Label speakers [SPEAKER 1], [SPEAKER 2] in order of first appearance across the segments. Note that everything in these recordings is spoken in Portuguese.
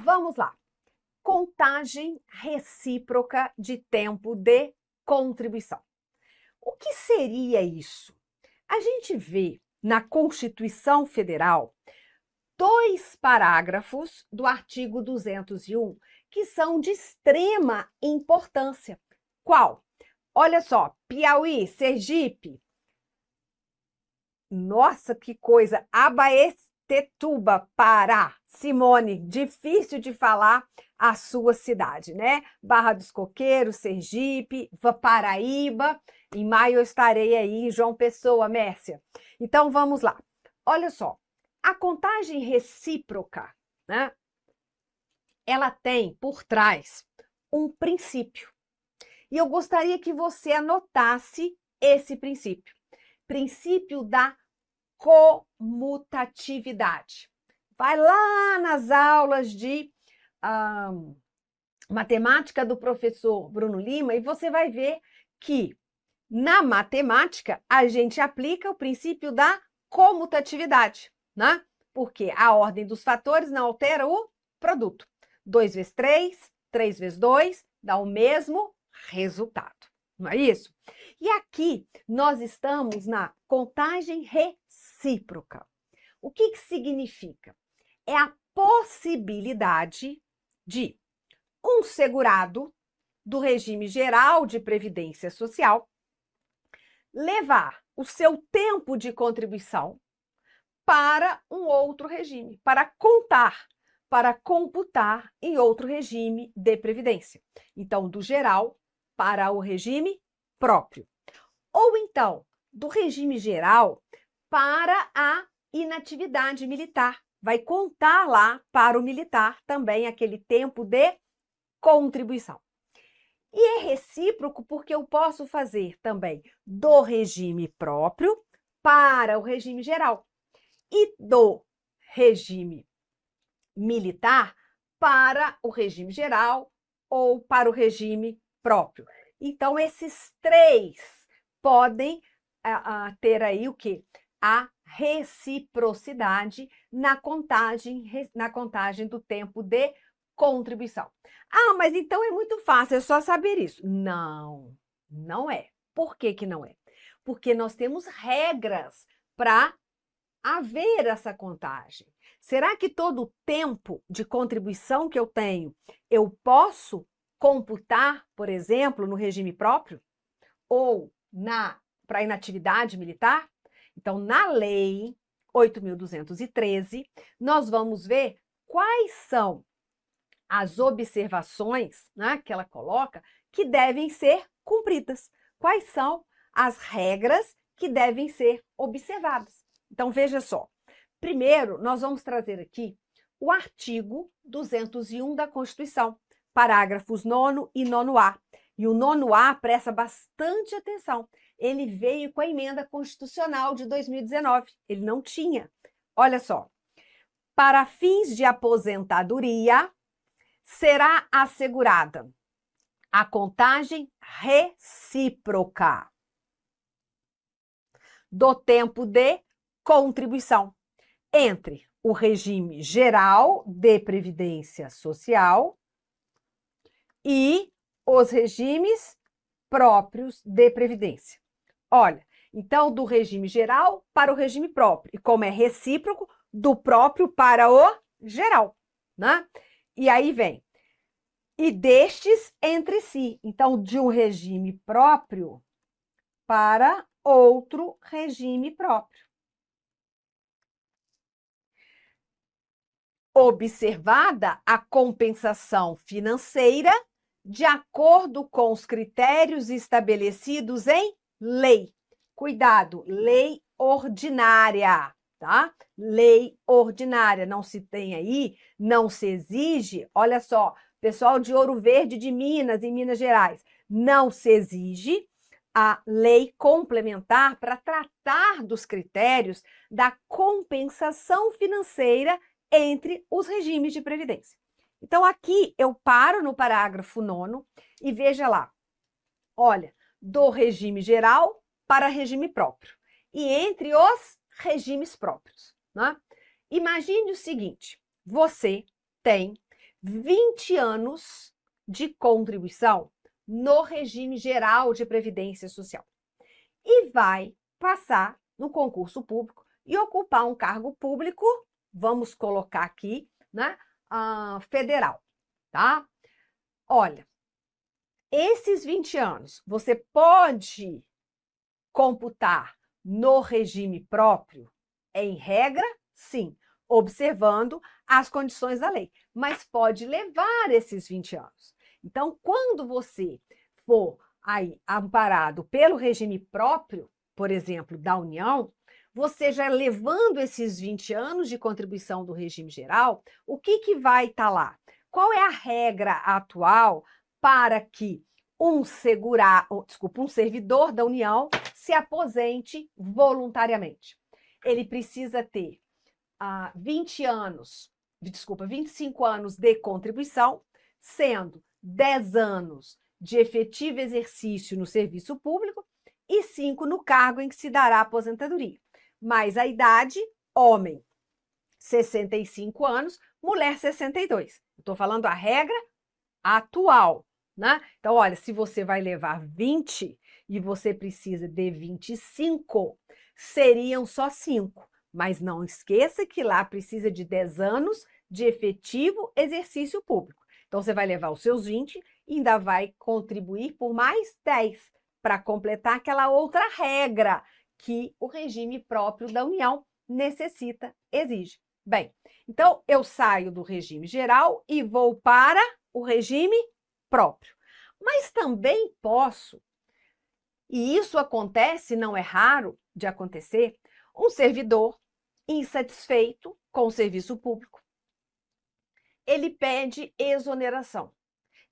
[SPEAKER 1] Vamos lá. Contagem recíproca de tempo de contribuição. O que seria isso? A gente vê na Constituição Federal 2 parágrafos do artigo 201 que são de extrema importância. Qual? Olha só, Piauí, Sergipe. Nossa, que coisa! Abaetetuba, Pará. Simone, difícil de falar a sua cidade, né? Barra dos Coqueiros, Sergipe, Paraíba. Em maio eu estarei aí, João Pessoa, Mércia. Então, vamos lá. Olha só, a contagem recíproca, né? Ela tem por trás um princípio. E eu gostaria que você anotasse esse princípio. Princípio da comutatividade. Vai lá nas aulas de matemática do professor Bruno Lima e você vai ver que na matemática a gente aplica o princípio da comutatividade, né? Porque a ordem dos fatores não altera o produto. 2 vezes 3, 3 vezes 2 dá o mesmo resultado, não é isso? E aqui nós estamos na contagem recíproca. O que significa? É a possibilidade de um segurado do regime geral de previdência social levar o seu tempo de contribuição para um outro regime, para contar, para computar em outro regime de previdência. Então, do geral para o regime próprio. Ou então, do regime geral para a inatividade militar. Vai contar lá para o militar também aquele tempo de contribuição. E é recíproco porque eu posso fazer também do regime próprio para o regime geral e do regime militar para o regime geral ou para o regime próprio. Então, esses 3 podem ter aí o quê? A reciprocidade na contagem do tempo de contribuição. Ah, mas então é muito fácil, é só saber isso. Não, não é. Por que que não é? Porque nós temos regras para haver essa contagem. Será que todo o tempo de contribuição que eu tenho, eu posso computar, por exemplo, no regime próprio? Ou para a inatividade militar? Então, na Lei 8.213, nós vamos ver quais são as observações, né, que ela coloca que devem ser cumpridas. Quais são as regras que devem ser observadas? Então, veja só. Primeiro, nós vamos trazer aqui o artigo 201 da Constituição, parágrafos 9º e 9º-A. E o 9º-A presta bastante atenção. Ele veio com a emenda constitucional de 2019. Ele não tinha. Olha só. Para fins de aposentadoria, será assegurada a contagem recíproca do tempo de contribuição entre o regime geral de previdência social e os regimes próprios de previdência. Olha, então do regime geral para o regime próprio. E como é recíproco, do próprio para o geral, né? E aí vem, e destes entre si. Então, de um regime próprio para outro regime próprio. Observada a compensação financeira de acordo com os critérios estabelecidos em lei. Cuidado, lei ordinária, tá? Lei ordinária, não se tem aí, não se exige, olha só, pessoal de Ouro Verde de Minas, em Minas Gerais, não se exige a lei complementar para tratar dos critérios da compensação financeira entre os regimes de previdência. Então, aqui eu paro no parágrafo 9º e veja lá, olha, do regime geral para regime próprio e entre os regimes próprios, né? Imagine o seguinte, você tem 20 anos de contribuição no regime geral de previdência social e vai passar no concurso público e ocupar um cargo público, vamos colocar aqui, né, federal, tá? Olha, esses 20 anos você pode computar no regime próprio? Em regra, sim, observando as condições da lei, mas pode levar esses 20 anos. Então, quando você for aí amparado pelo regime próprio, por exemplo, da União, você já levando esses 20 anos de contribuição do regime geral, o que vai estar lá? Qual é a regra atual para que um servidor da União se aposente voluntariamente? Ele precisa ter 25 anos de contribuição, sendo 10 anos de efetivo exercício no serviço público e 5 no cargo em que se dará a aposentadoria. Mais a idade, homem, 65 anos, mulher, 62. Estou falando a regra atual, né? Então, olha, se você vai levar 20 e você precisa de 25, seriam só 5. Mas não esqueça que lá precisa de 10 anos de efetivo exercício público. Então, você vai levar os seus 20 e ainda vai contribuir por mais 10 para completar aquela outra regra que o regime próprio da União necessita, exige. Bem, então eu saio do regime geral e vou para o regime próprio. Mas também posso, e isso acontece, não é raro de acontecer, um servidor insatisfeito com o serviço público, ele pede exoneração.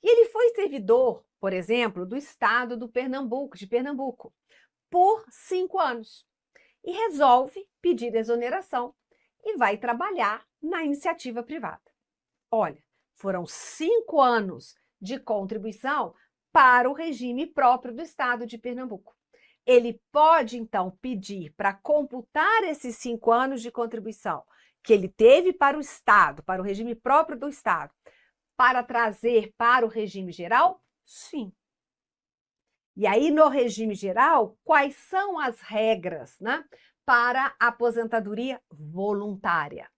[SPEAKER 1] E ele foi servidor, por exemplo, do estado de Pernambuco, por 5 anos. E resolve pedir exoneração e vai trabalhar na iniciativa privada. Olha, foram 5 anos de contribuição para o regime próprio do estado de Pernambuco. Ele pode, então, pedir para computar esses 5 anos de contribuição que ele teve para o estado, para o regime próprio do estado, para trazer para o regime geral? Sim. E aí, no regime geral, quais são as regras, né, para a aposentadoria voluntária?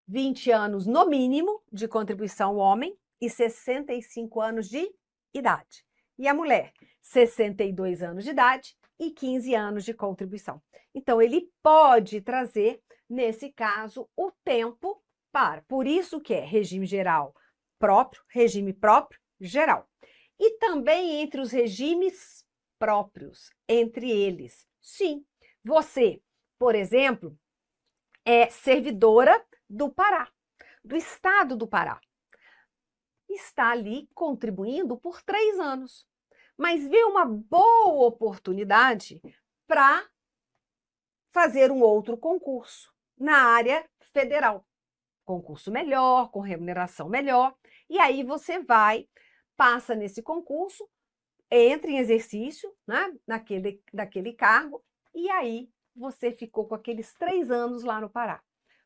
[SPEAKER 1] 20 anos no mínimo de contribuição homem e 65 anos de idade. E a mulher, 62 anos de idade e 15 anos de contribuição. Então, ele pode trazer, nesse caso, o tempo para. Por isso que é regime geral próprio, regime próprio geral. E também entre os regimes próprios, entre eles. Sim, você, por exemplo, é servidora do Pará, do estado do Pará. Está ali contribuindo por 3 anos, mas vê uma boa oportunidade para fazer um outro concurso na área federal. Concurso melhor, com remuneração melhor, e aí você vai, passa nesse concurso, entra em exercício, né, naquele cargo, e aí você ficou com aqueles 3 anos lá no Pará.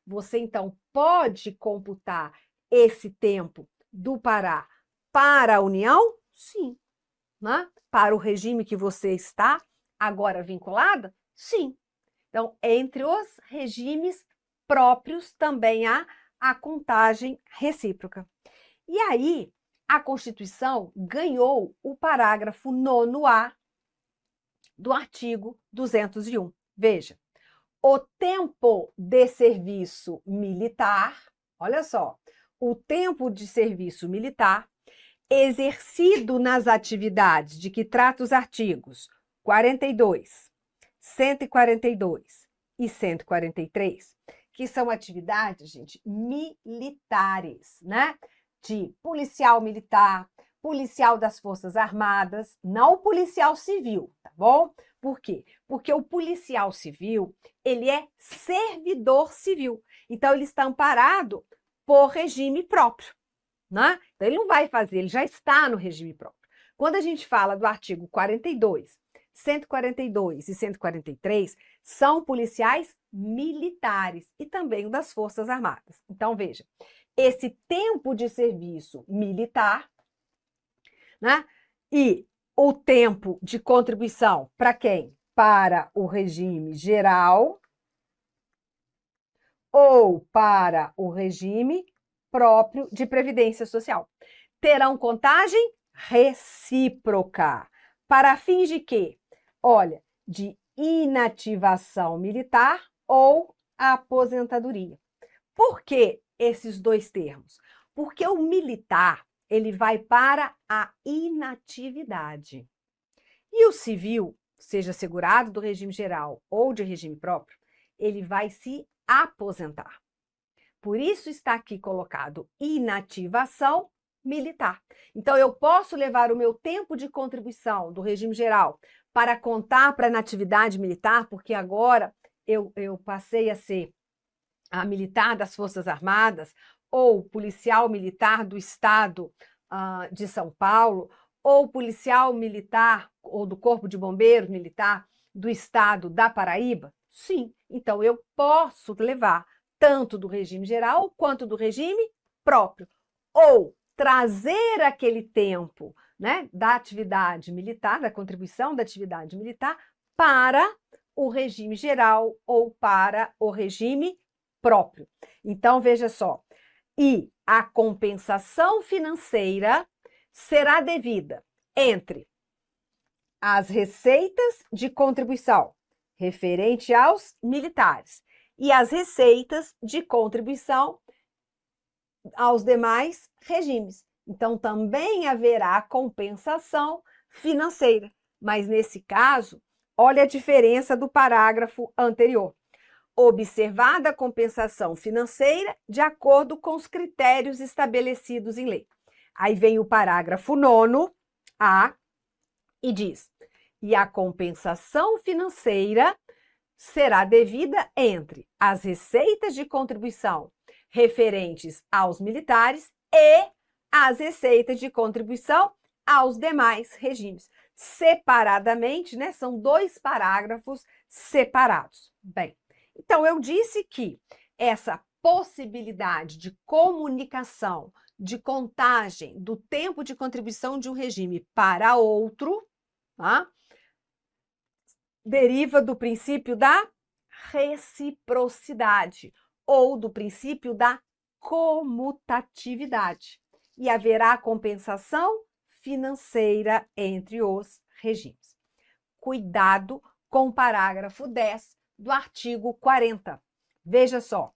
[SPEAKER 1] Você, então, pode computar esse tempo do Pará para a União? Sim. Né? Para o regime que você está agora vinculada? Sim. Então, entre os regimes próprios também há a contagem recíproca. E aí, a Constituição ganhou o parágrafo 9º-A do artigo 201. Veja, o tempo de serviço militar, olha só, o tempo de serviço militar exercido nas atividades de que trata os artigos 42, 142 e 143, que são atividades, gente, militares, né? De policial militar, policial das Forças Armadas, não o policial civil, tá bom? Por quê? Porque o policial civil, ele é servidor civil. Então, ele está amparado por regime próprio, né? Então, ele não vai fazer, ele já está no regime próprio. Quando a gente fala do artigo 42, 142 e 143, são policiais militares e também o das Forças Armadas. Então, veja, esse tempo de serviço militar, né? E o tempo de contribuição para quem? Para o regime geral ou para o regime próprio de previdência social. Terão contagem recíproca. Para fins de quê? Olha, de inativação militar ou aposentadoria. Por que esses dois termos? Porque o militar, ele vai para a inatividade. E o civil, seja segurado do regime geral ou de regime próprio, ele vai se aposentar. Por isso está aqui colocado inativação militar. Então, eu posso levar o meu tempo de contribuição do regime geral para contar para a inatividade militar, porque agora eu passei a ser a militar das Forças Armadas ou policial militar do Estado de São Paulo, ou policial militar ou do Corpo de Bombeiros militar do Estado da Paraíba? Sim, então eu posso levar tanto do regime geral quanto do regime próprio. Ou trazer aquele tempo, né, da atividade militar, da contribuição da atividade militar, para o regime geral ou para o regime próprio. Então, veja só, e a compensação financeira será devida entre as receitas de contribuição referente aos militares e as receitas de contribuição aos demais regimes. Então, também haverá compensação financeira. Mas, nesse caso, olha a diferença do parágrafo anterior. Observada a compensação financeira de acordo com os critérios estabelecidos em lei. Aí vem o parágrafo 9A e diz: e a compensação financeira será devida entre as receitas de contribuição referentes aos militares e as receitas de contribuição aos demais regimes. Separadamente, né? São dois parágrafos separados. Bem, então eu disse que essa possibilidade de comunicação, de contagem do tempo de contribuição de um regime para outro, tá? Deriva do princípio da reciprocidade ou do princípio da comutatividade. E haverá compensação financeira entre os regimes. Cuidado com o parágrafo 10 do artigo 40. Veja só,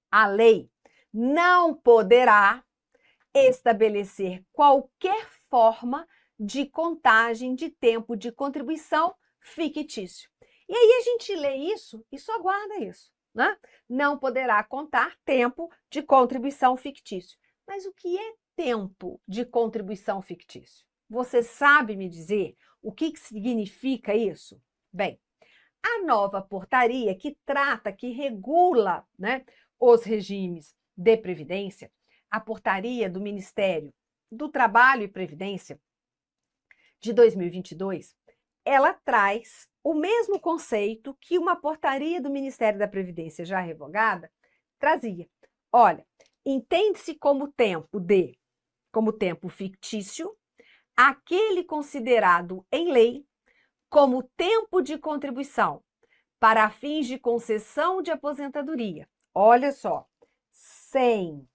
[SPEAKER 1] a lei não poderá estabelecer qualquer forma de contagem de tempo de contribuição fictício. E aí a gente lê isso e só guarda isso, né? Não poderá contar tempo de contribuição fictício. Mas o que é tempo de contribuição fictício? Você sabe me dizer o que significa isso? Bem, a nova portaria que trata, que regula, né, os regimes de previdência, a portaria do Ministério do Trabalho e Previdência de 2022, ela traz o mesmo conceito que uma portaria do Ministério da Previdência já revogada trazia. Olha, entende-se como tempo fictício, aquele considerado em lei como tempo de contribuição para fins de concessão de aposentadoria. Olha só, sem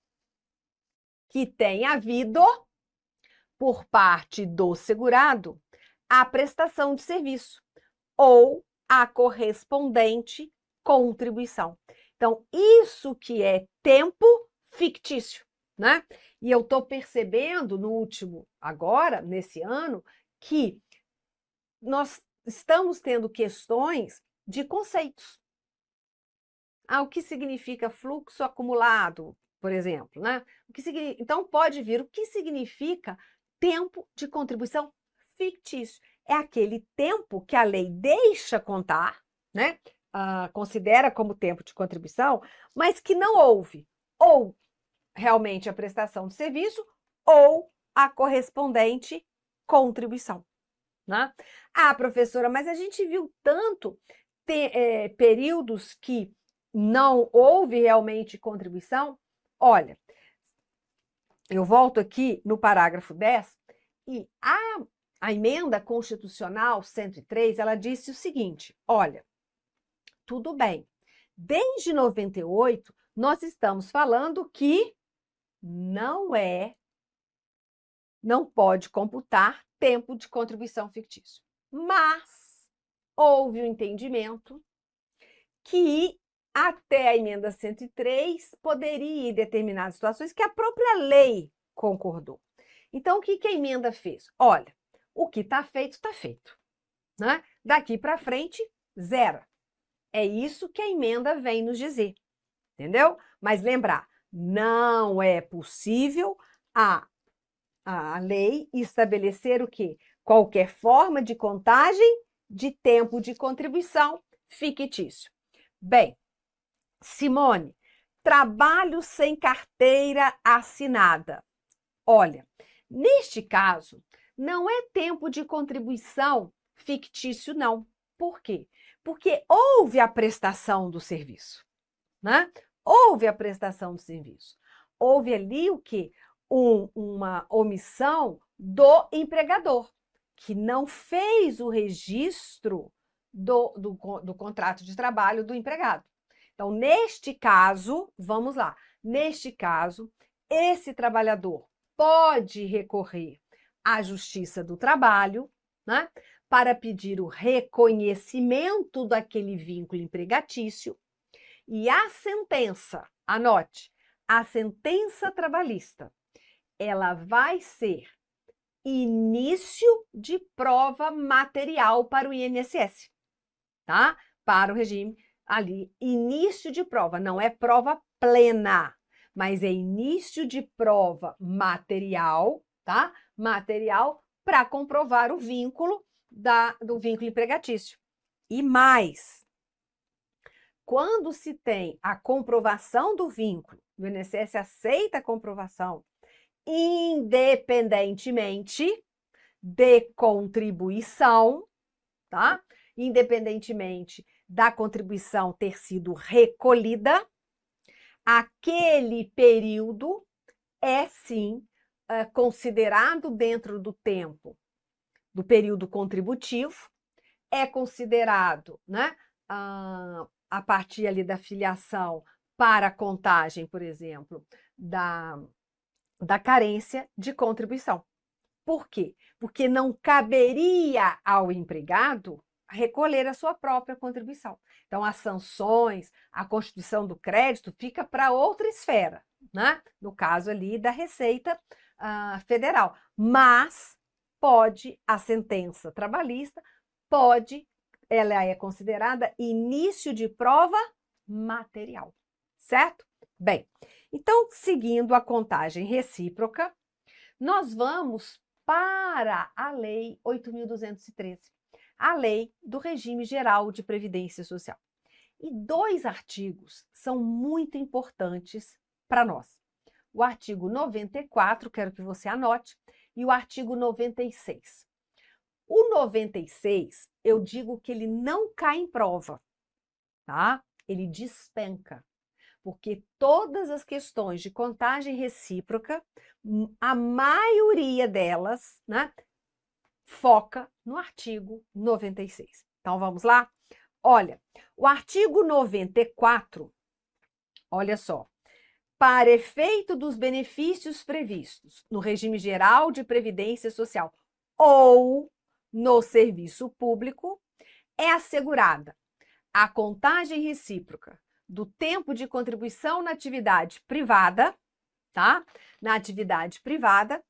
[SPEAKER 1] que tenha havido, por parte do segurado, a prestação de serviço ou a correspondente contribuição. Então, isso que é tempo fictício, né? E eu estou percebendo agora, nesse ano, que nós estamos tendo questões de conceitos. O que significa fluxo acumulado, por exemplo, né? Então, pode vir o que significa tempo de contribuição fictício. É aquele tempo que a lei deixa contar, né? Considera como tempo de contribuição, mas que não houve ou realmente a prestação de serviço ou a correspondente contribuição, né? Professora, mas a gente viu tanto períodos que não houve realmente contribuição. Olha, eu volto aqui no parágrafo 10 e a emenda constitucional 103, ela disse o seguinte, olha, tudo bem, desde 98, nós estamos falando que não pode computar tempo de contribuição fictício. Mas houve o entendimento que até a emenda 103 poderia, em determinadas situações, que a própria lei concordou. Então, o que a emenda fez? Olha, o que está feito, né? Daqui para frente, zero. É isso que a emenda vem nos dizer, entendeu? Mas lembrar, não é possível a lei estabelecer o quê? Qualquer forma de contagem de tempo de contribuição fictício. Bem, Simone, trabalho sem carteira assinada. Olha, neste caso, não é tempo de contribuição fictício, não. Por quê? Porque houve a prestação do serviço, né? Houve a prestação do serviço. Houve ali o quê? Uma omissão do empregador, que não fez o registro do contrato de trabalho do empregado. Então, neste caso, vamos lá, neste caso, esse trabalhador pode recorrer à Justiça do Trabalho, né, para pedir o reconhecimento daquele vínculo empregatício e a sentença, anote, a sentença trabalhista, ela vai ser início de prova material para o INSS, tá? Para o regime ali, início de prova, não é prova plena, mas é início de prova material, tá? Material para comprovar o vínculo do vínculo empregatício. E mais, quando se tem a comprovação do vínculo, o INSS aceita a comprovação, independentemente de contribuição, tá? Independentemente da contribuição ter sido recolhida, aquele período é sim considerado dentro do tempo do período contributivo, é considerado, né, a partir ali da filiação para a contagem, por exemplo, da carência de contribuição. Por quê? Porque não caberia ao empregado recolher a sua própria contribuição. Então, as sanções, a constituição do crédito fica para outra esfera, né? No caso ali da Receita Federal. Mas a sentença trabalhista ela é considerada início de prova material, certo? Bem, então, seguindo a contagem recíproca, nós vamos para a Lei 8.213, a Lei do Regime Geral de Previdência Social. E 2 artigos são muito importantes para nós. O artigo 94, quero que você anote, e o artigo 96. O 96, eu digo que ele não cai em prova, tá? Ele despenca, porque todas as questões de contagem recíproca, a maioria delas, né, foca no artigo 96. Então, vamos lá? Olha, o artigo 94, olha só, para efeito dos benefícios previstos no regime geral de previdência social ou no serviço público, é assegurada a contagem recíproca do tempo de contribuição na atividade privada, tá? Na atividade privada,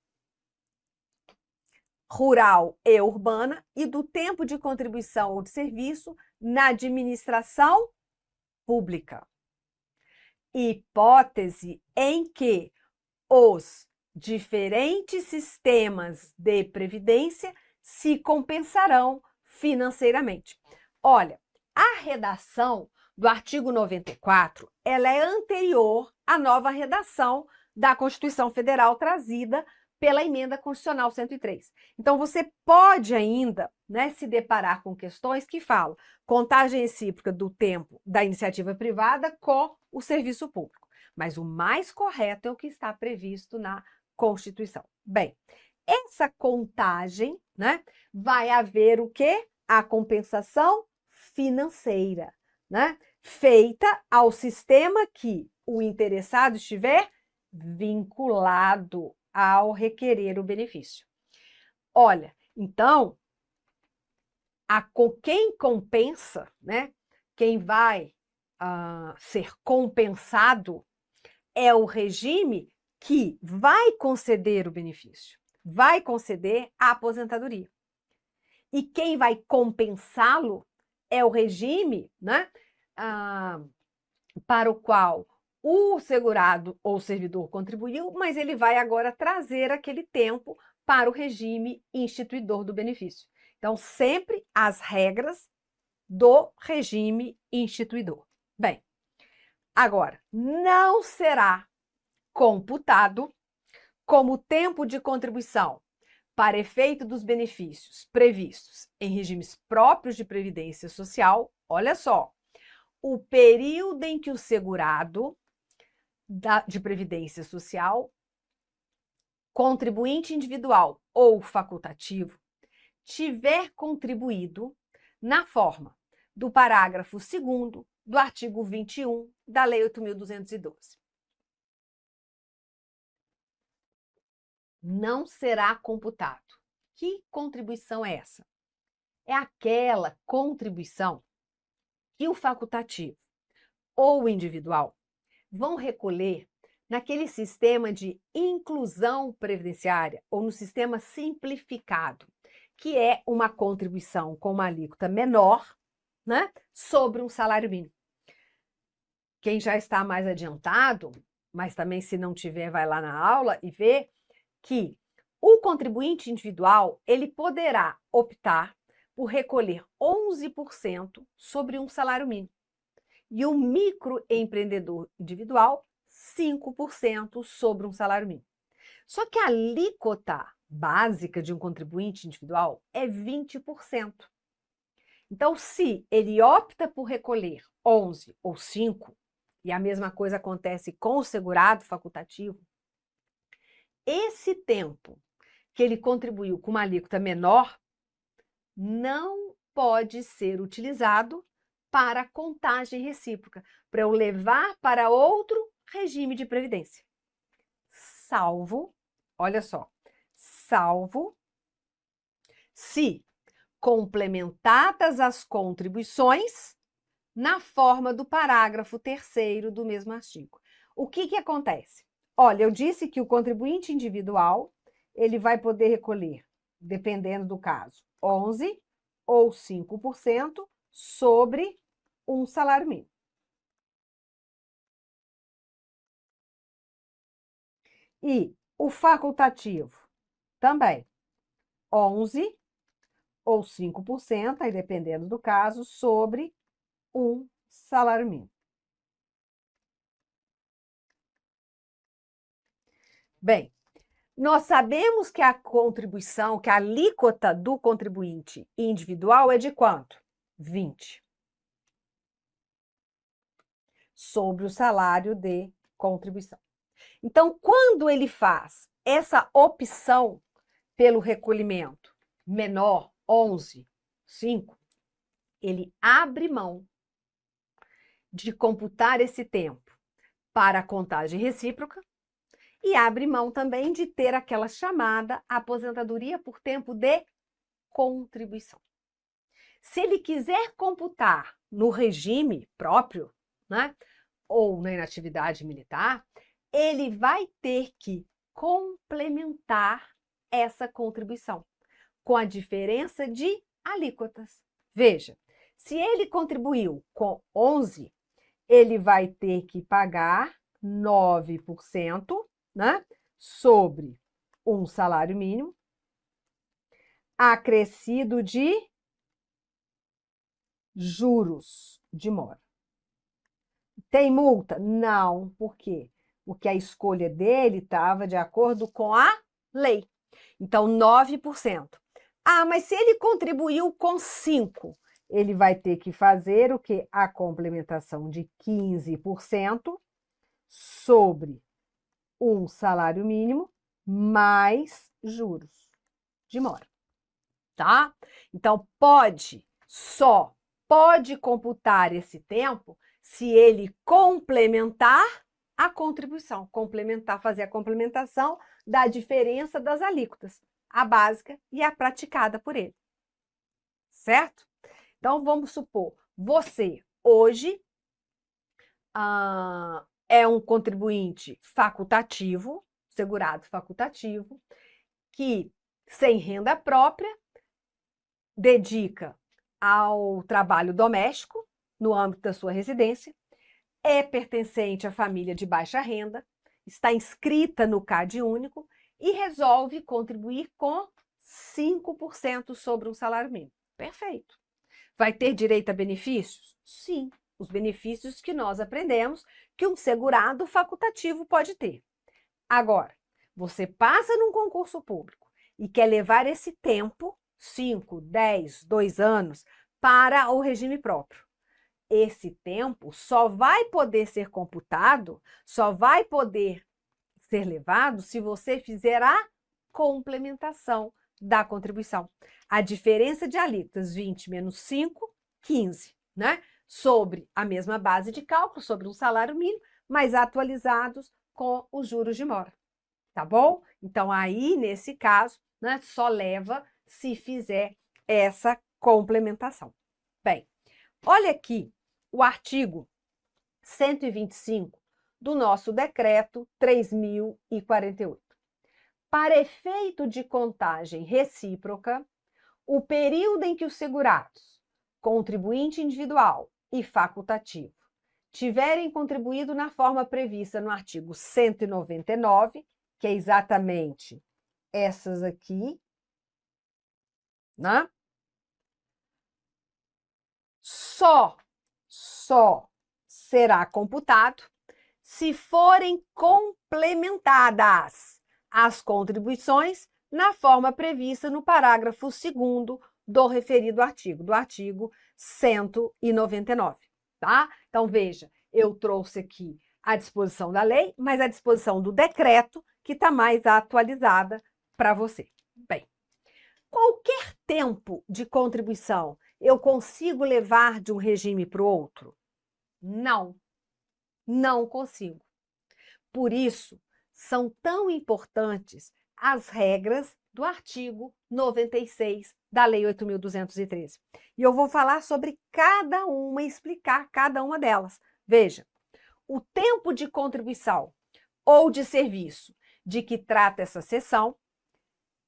[SPEAKER 1] rural e urbana, e do tempo de contribuição ou de serviço na administração pública. Hipótese em que os diferentes sistemas de previdência se compensarão financeiramente. Olha, a redação do artigo 94, ela é anterior à nova redação da Constituição Federal trazida pela Emenda Constitucional 103. Então, você pode ainda, né, se deparar com questões que falam contagem recíproca do tempo da iniciativa privada com o serviço público. Mas o mais correto é o que está previsto na Constituição. Bem, essa contagem, né, vai haver o quê? A compensação financeira, né, feita ao sistema que o interessado estiver vinculado ao requerer o benefício. Olha, então, quem compensa, né, quem vai ser compensado é o regime que vai conceder o benefício, vai conceder a aposentadoria. E quem vai compensá-lo é o regime, né, para o qual o segurado ou servidor contribuiu, mas ele vai agora trazer aquele tempo para o regime instituidor do benefício. Então, sempre as regras do regime instituidor. Bem, agora, não será computado como tempo de contribuição para efeito dos benefícios previstos em regimes próprios de previdência social, olha só, o período em que o segurado de previdência social, contribuinte individual ou facultativo, tiver contribuído na forma do parágrafo 2º do artigo 21 da Lei 8.212. Não será computado. Que contribuição é essa? É aquela contribuição que o facultativo ou o individual vão recolher naquele sistema de inclusão previdenciária ou no sistema simplificado, que é uma contribuição com uma alíquota menor, né, sobre um salário mínimo. Quem já está mais adiantado, mas também se não tiver, vai lá na aula e vê que o contribuinte individual, ele poderá optar por recolher 11% sobre um salário mínimo. E o microempreendedor individual, 5% sobre um salário mínimo. Só que a alíquota básica de um contribuinte individual é 20%. Então, se ele opta por recolher 11 ou 5, e a mesma coisa acontece com o segurado facultativo, esse tempo que ele contribuiu com uma alíquota menor não pode ser utilizado para contagem recíproca, para eu levar para outro regime de previdência. Salvo, olha só, salvo se complementadas as contribuições na forma do parágrafo 3º do mesmo artigo. O que acontece? Olha, eu disse que o contribuinte individual, ele vai poder recolher, dependendo do caso, 11 ou 5% sobre um salário mínimo. E o facultativo também, 11 ou 5%, aí dependendo do caso, sobre um salário mínimo. Bem, nós sabemos que a contribuição, que a alíquota do contribuinte individual é de quanto? 20. Sobre o salário de contribuição. Então, quando ele faz essa opção pelo recolhimento menor, 11, 5, ele abre mão de computar esse tempo para a contagem recíproca e abre mão também de ter aquela chamada aposentadoria por tempo de contribuição. Se ele quiser computar no regime próprio, né, ou na inatividade militar, ele vai ter que complementar essa contribuição com a diferença de alíquotas. Veja, se ele contribuiu com 11, ele vai ter que pagar 9%, né, sobre um salário mínimo, acrescido de juros de mora. Tem multa? Não, por quê? Porque a escolha dele estava de acordo com a lei. Então, 9%. Ah, mas se ele contribuiu com 5%, ele vai ter que fazer o quê? A complementação de 15% sobre um salário mínimo, mais juros de mora, tá? Então, só pode computar esse tempo se ele complementar a contribuição, fazer a complementação da diferença das alíquotas, a básica e a praticada por ele, certo? Então, vamos supor, você hoje é um contribuinte facultativo, segurado facultativo, que, sem renda própria, dedica ao trabalho doméstico no âmbito da sua residência, é pertencente à família de baixa renda, está inscrita no CAD único e resolve contribuir com 5% sobre um salário mínimo. Perfeito. Vai ter direito a benefícios? Sim, os benefícios que nós aprendemos que um segurado facultativo pode ter. Agora, você passa num concurso público e quer levar esse tempo, 5, 10, 2 anos, para o regime próprio. Esse tempo só vai poder ser computado, só vai poder ser levado se você fizer a complementação da contribuição. A diferença de alíquotas 20 menos 5, 15, né? Sobre a mesma base de cálculo, sobre um salário mínimo, mas atualizados com os juros de mora. Tá bom? Então, aí, nesse caso, né, só leva se fizer essa complementação. Bem, olha aqui o artigo 125 do nosso decreto 3048. Para efeito de contagem recíproca, o período em que os segurados, contribuinte individual e facultativo, tiverem contribuído na forma prevista no artigo 199, que é exatamente essas aqui, né? Só será computado se forem complementadas as contribuições na forma prevista no parágrafo 2º do referido artigo, do artigo 199, tá? Então, veja, eu trouxe aqui a disposição da lei, mas a disposição do decreto, que está mais atualizada para você. Bem, qualquer tempo de contribuição eu consigo levar de um regime para o outro? Não, não consigo. Por isso, são tão importantes as regras do artigo 96 da Lei 8.213. E eu vou falar sobre cada uma e explicar cada uma delas. Veja, o tempo de contribuição ou de serviço de que trata essa seção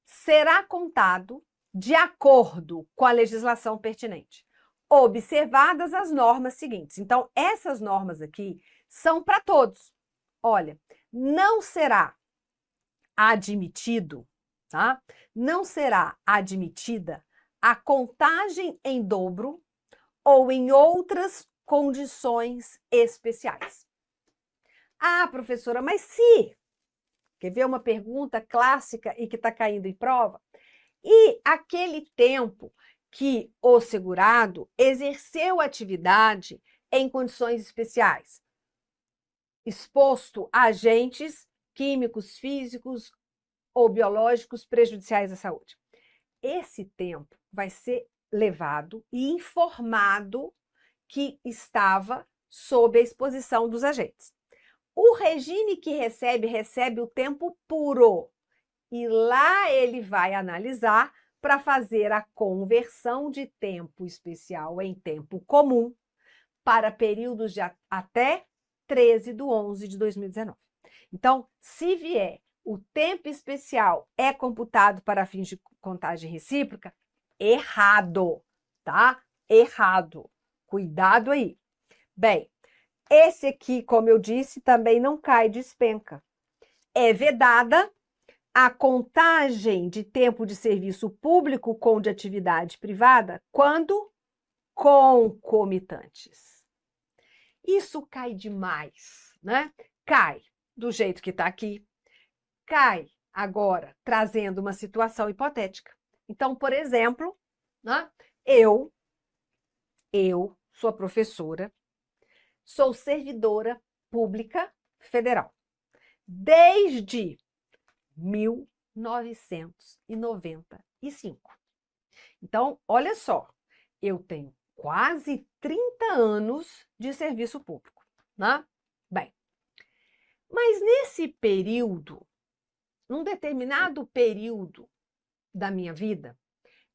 [SPEAKER 1] será contado de acordo com a legislação pertinente, observadas as normas seguintes. Então, essas normas aqui são para todos. Olha, não será admitido, tá? Não será admitida a contagem em dobro ou em outras condições especiais. Ah, professora, mas se... Quer ver uma pergunta clássica e que está caindo em prova? E aquele tempo que o segurado exerceu atividade em condições especiais, exposto a agentes químicos, físicos ou biológicos prejudiciais à saúde. Esse tempo vai ser levado e informado que estava sob a exposição dos agentes. O regime que recebe o tempo puro. E lá ele vai analisar para fazer a conversão de tempo especial em tempo comum para períodos de até 13/11/2019. Então, se vier o tempo especial é computado para fins de contagem recíproca, errado, tá? Errado. Cuidado aí. Bem, esse aqui, como eu disse, também não cai de despenca. É vedada a contagem de tempo de serviço público com de atividade privada quando concomitantes. Isso cai demais, né? Cai do jeito que está aqui, cai agora trazendo uma situação hipotética. Então, por exemplo, né, eu sou professora, sou servidora pública federal. Desde 1995. Então, olha só, eu tenho quase 30 anos de serviço público, né? Bem, mas nesse período, num determinado período da minha vida,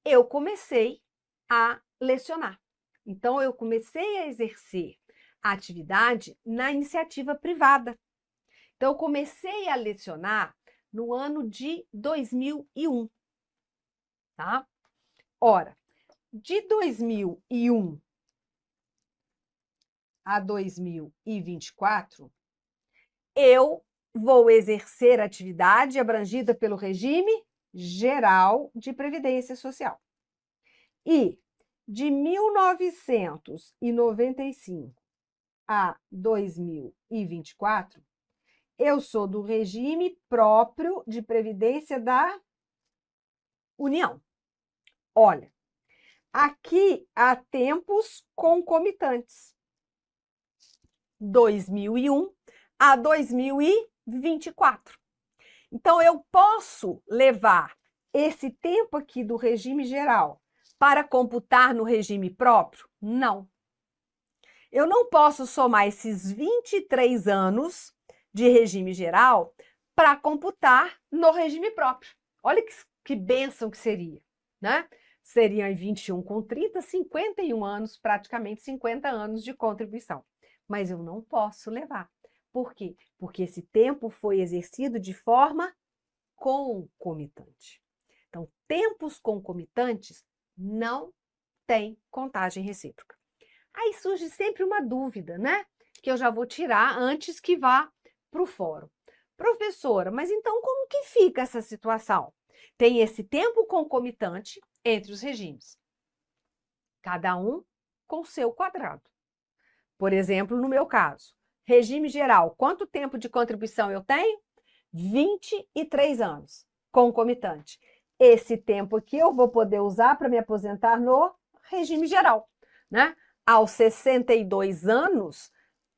[SPEAKER 1] eu comecei a lecionar. Então, eu comecei a exercer a atividade na iniciativa privada. Então, eu comecei a lecionar no ano de 2001, tá? Ora, de 2001 a 2024, eu vou exercer atividade abrangida pelo regime geral de previdência social. E de 1995 a 2024, eu sou do regime próprio de previdência da União. Olha, aqui há tempos concomitantes. 2001 a 2024. Então, eu posso levar esse tempo aqui do regime geral para computar no regime próprio? Não. Eu não posso somar esses 23 anos de regime geral para computar no regime próprio. Olha que bênção que seria, né? Seriam 21 com 30, 51 anos, praticamente 50 anos de contribuição. Mas eu não posso levar. Por quê? Porque esse tempo foi exercido de forma concomitante. Então, tempos concomitantes não têm contagem recíproca. Aí surge sempre uma dúvida, né? Que eu já vou tirar antes que vá para o fórum. Professora, mas então como que fica essa situação? Tem esse tempo concomitante entre os regimes, cada um com seu quadrado. Por exemplo, no meu caso, regime geral, quanto tempo de contribuição eu tenho? 23 anos, concomitante. Esse tempo aqui eu vou poder usar para me aposentar no regime geral, né? Aos 62 anos,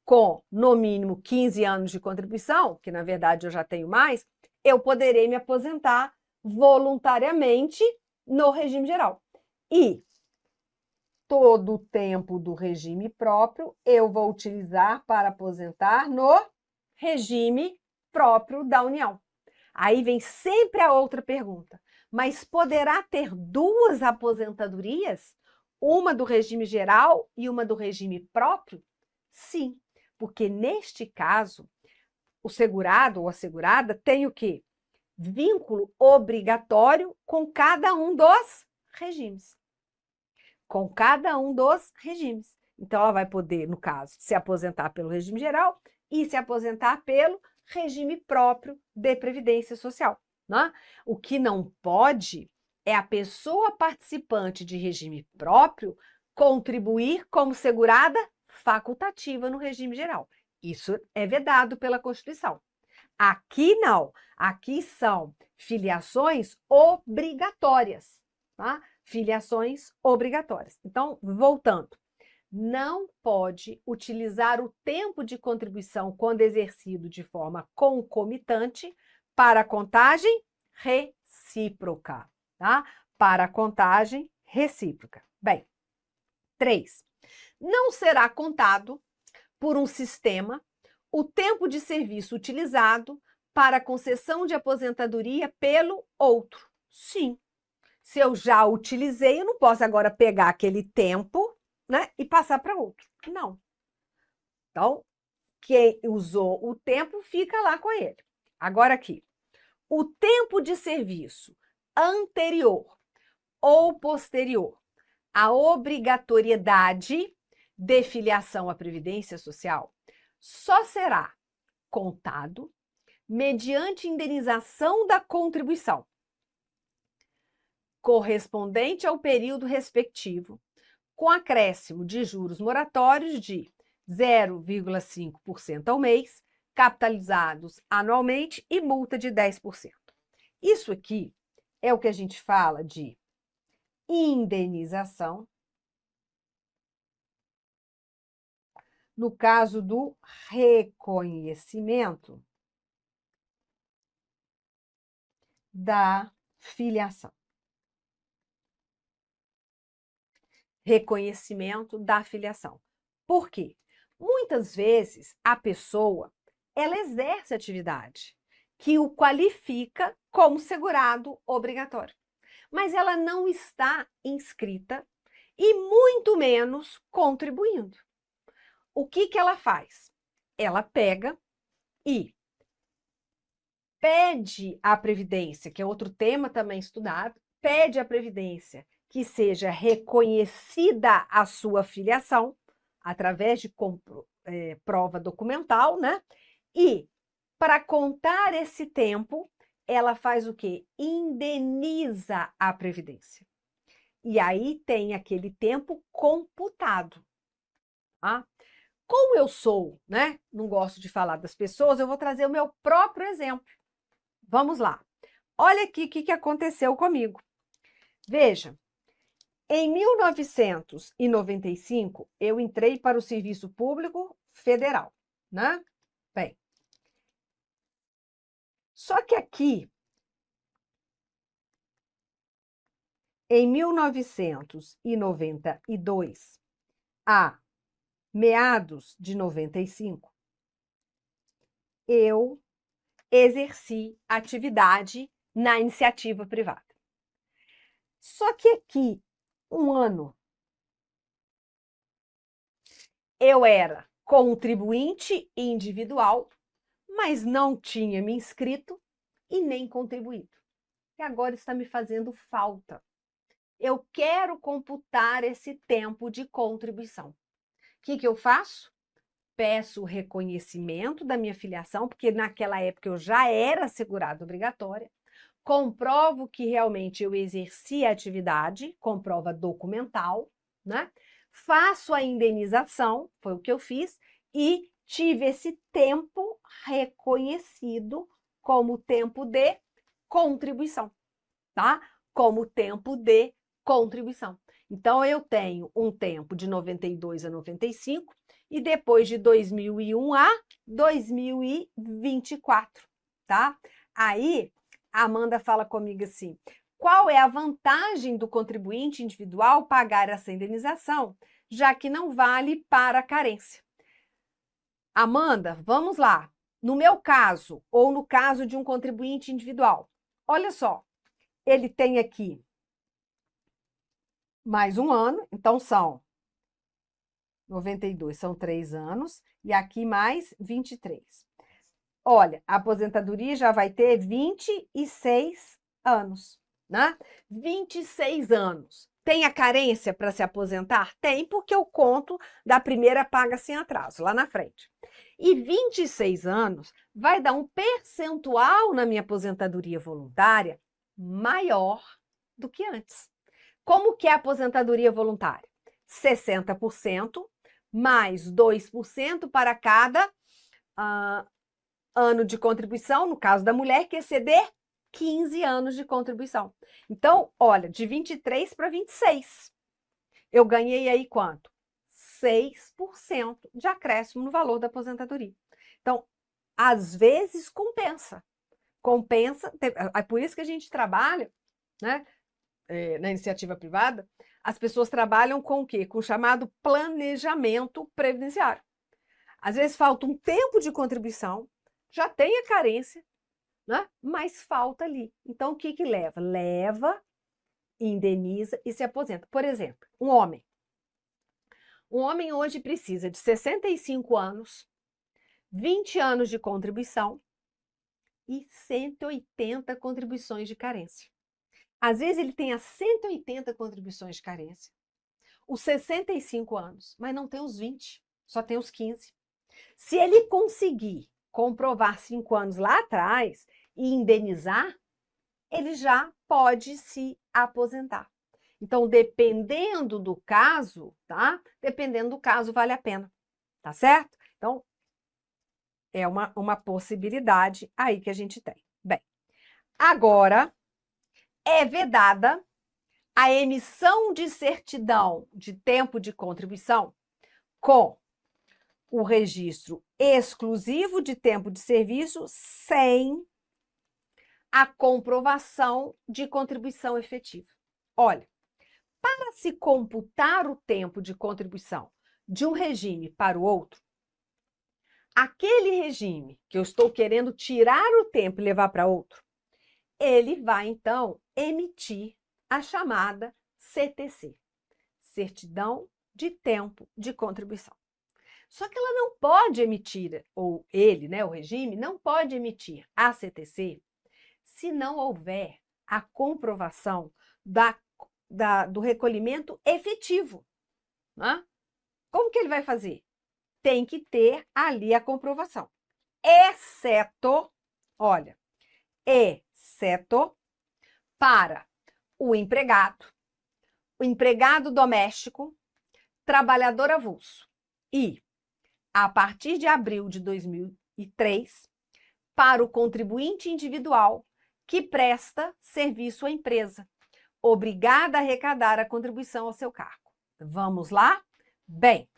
[SPEAKER 1] com no mínimo 15 anos de contribuição, que na verdade eu já tenho mais, eu poderei me aposentar voluntariamente no regime geral. E todo o tempo do regime próprio eu vou utilizar para aposentar no regime próprio da União. Aí vem sempre a outra pergunta, mas poderá ter duas aposentadorias? Uma do regime geral e uma do regime próprio? Sim, porque neste caso, o segurado ou a segurada tem o quê? Vínculo obrigatório com cada um dos regimes. Com cada um dos regimes. Então, ela vai poder, no caso, se aposentar pelo regime geral e se aposentar pelo regime próprio de previdência social, né? O que não pode é a pessoa participante de regime próprio contribuir como segurada facultativa no regime geral. Isso é vedado pela Constituição. Aqui não. Aqui são filiações obrigatórias, tá? Filiações obrigatórias. Então, voltando, não pode utilizar o tempo de contribuição quando exercido de forma concomitante para a contagem recíproca, tá? Para a contagem recíproca. Bem, 3. Não será contado por um sistema o tempo de serviço utilizado para a concessão de aposentadoria pelo outro. Sim. Se eu já utilizei, eu não posso agora pegar aquele tempo, né, e passar para outro. Não. Então, quem usou o tempo fica lá com ele. Agora aqui, o tempo de serviço anterior ou posterior à obrigatoriedade de filiação à Previdência Social só será contado mediante indenização da contribuição correspondente ao período respectivo, com acréscimo de juros moratórios de 0,5% ao mês, capitalizados anualmente e multa de 10%. Isso aqui é o que a gente fala de indenização no caso do reconhecimento da filiação. Reconhecimento da filiação. Por quê? Muitas vezes a pessoa, ela exerce atividade que o qualifica como segurado obrigatório, mas ela não está inscrita e muito menos contribuindo. O que que ela faz? Ela pega e pede à Previdência, que é outro tema também estudado, pede à Previdência que seja reconhecida a sua filiação através de prova documental, né? E para contar esse tempo, ela faz o quê? Indeniza a Previdência. E aí tem aquele tempo computado. Tá? Como eu sou, né? Não gosto de falar das pessoas, eu vou trazer o meu próprio exemplo. Vamos lá. Olha aqui o que aconteceu comigo. Veja, em 1995, eu entrei para o Serviço Público Federal, né? Bem, só que aqui, em 1992, a meados de 95, eu exerci atividade na iniciativa privada. Só que aqui, um ano, eu era contribuinte individual, mas não tinha me inscrito e nem contribuído. E agora está me fazendo falta. Eu quero computar esse tempo de contribuição. O que eu faço? Peço o reconhecimento da minha filiação, porque naquela época eu já era segurada obrigatória, comprovo que realmente eu exerci a atividade, com prova documental, né? Faço a indenização, foi o que eu fiz, e tive esse tempo reconhecido como tempo de contribuição, tá? Como tempo de contribuição. Então, eu tenho um tempo de 92 a 95 e depois de 2001 a 2024, tá? Aí, a Amanda fala comigo assim, qual é a vantagem do contribuinte individual pagar essa indenização, já que não vale para a carência? Amanda, vamos lá. No meu caso, ou no caso de um contribuinte individual, olha só, ele tem aqui mais um ano, então são 92, são 3 anos, e aqui mais 23. Olha, a aposentadoria já vai ter 26 anos, né? 26 anos. Tem a carência para se aposentar? Tem, porque eu conto da primeira paga sem atraso, lá na frente. E 26 anos vai dar um percentual na minha aposentadoria voluntária maior do que antes. Como que é a aposentadoria voluntária? 60% mais 2% para cada ano de contribuição, no caso da mulher, que exceder 15 anos de contribuição. Então, olha, de 23 para 26, eu ganhei aí quanto? 6% de acréscimo no valor da aposentadoria. Então, às vezes compensa. Compensa, é por isso que a gente trabalha, né? Na iniciativa privada, as pessoas trabalham com o quê? Com o chamado planejamento previdenciário. Às vezes falta um tempo de contribuição, já tem a carência, né? Mas falta ali. Então, o que que leva? Leva, indeniza e se aposenta. Por exemplo, um homem. Um homem hoje precisa de 65 anos, 20 anos de contribuição e 180 contribuições de carência. Às vezes ele tem as 180 contribuições de carência, os 65 anos, mas não tem os 20, só tem os 15. Se ele conseguir comprovar 5 anos lá atrás e indenizar, ele já pode se aposentar. Então, dependendo do caso, tá? Dependendo do caso, vale a pena, tá certo? Então, é uma possibilidade aí que a gente tem. Bem, agora é vedada a emissão de certidão de tempo de contribuição com o registro exclusivo de tempo de serviço sem a comprovação de contribuição efetiva. Olha, para se computar o tempo de contribuição de um regime para o outro, aquele regime que eu estou querendo tirar o tempo e levar para outro, ele vai, então, emitir a chamada CTC, Certidão de Tempo de Contribuição. Só que ela não pode emitir, ou ele, né, o regime, não pode emitir a CTC se não houver a comprovação do recolhimento efetivo. Né? Como que ele vai fazer? Tem que ter ali a comprovação. Exceto, olha, exceto para o empregado doméstico, trabalhador avulso e, a partir de abril de 2003, para o contribuinte individual que presta serviço à empresa, obrigada a arrecadar a contribuição ao seu cargo. Vamos lá? Bem,